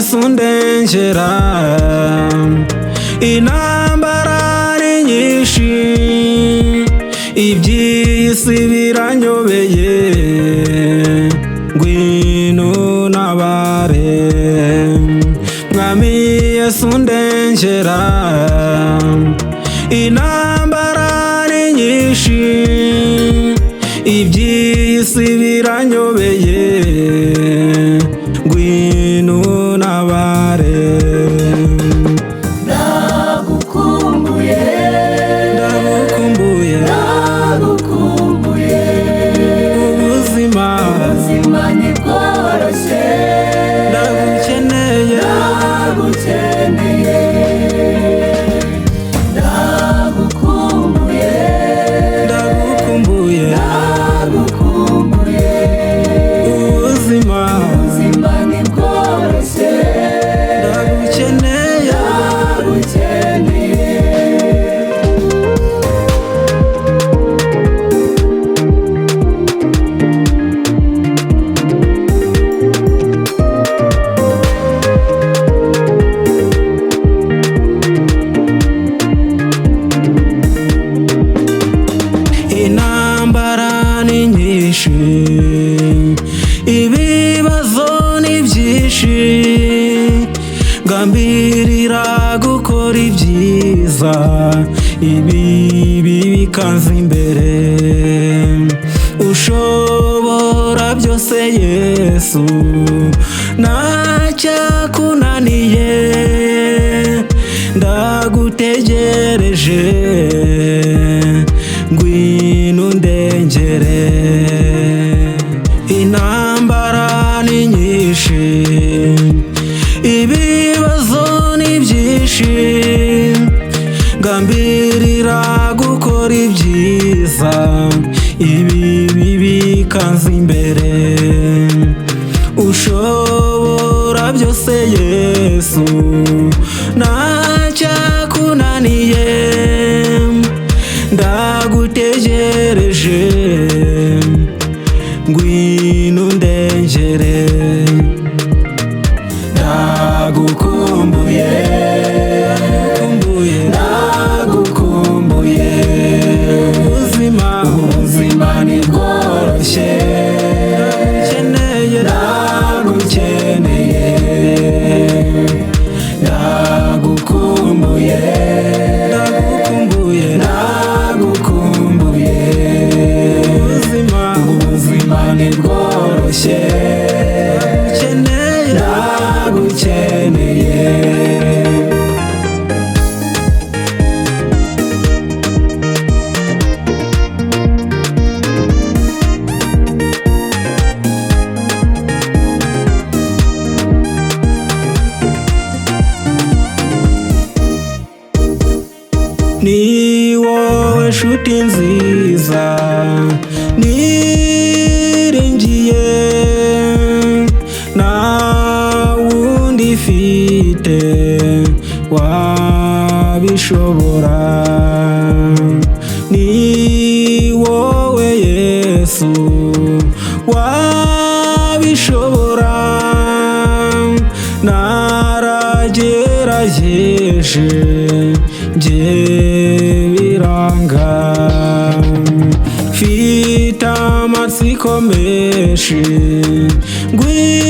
Yesu ndengera, intambara ni nyinshi, iby'isi biranyobeye, ngwino ntabare. Mwami Yesu ndengera, intambara ni nyinshi, iby'isi biranyobeye, ngwino ntabare. Ndagukumbuye, ndagukumbuye, ndagukumbuye, ubuzima ntibworoshye, ndagukeneye, ndagukeneye, ndagukumbuye, ndagukumbuye, ndagukumbuye, ubuzima ntibworoshye, ndagukeneye, ndagukeneye. intambara ni nyinshi, ibibazo ni byinshi, ngambirira gukora ibyiza, ibibi bikanza imbere. Ushobora byose Yesu, ntacyakunaniye, ndagutegereje, ngwino ndengere. Intambara ni nyinshi, ibibazo ni byinshi, ngambirira gukora ibyiza, ibibi bikanza imbere. Ushobora byose Yesu, ntacyakunaniye, ndagutegereje, ngwino ndengere. Ndagukumbuye, ndagukumbuye, ubuzima ntibworoshye, ndagukeneye, ndagukumbuye, ndagukumbuye, ndagukumbuye, ubuzima ntibworoshye, ndagukeneye. Ni wowe nshuti nziza niringiye, nta wundi mfite wabishobora. Ni wowe Yesu wabishobora, naragerageje njye biranga, mfite amatsiko menshi, ngwino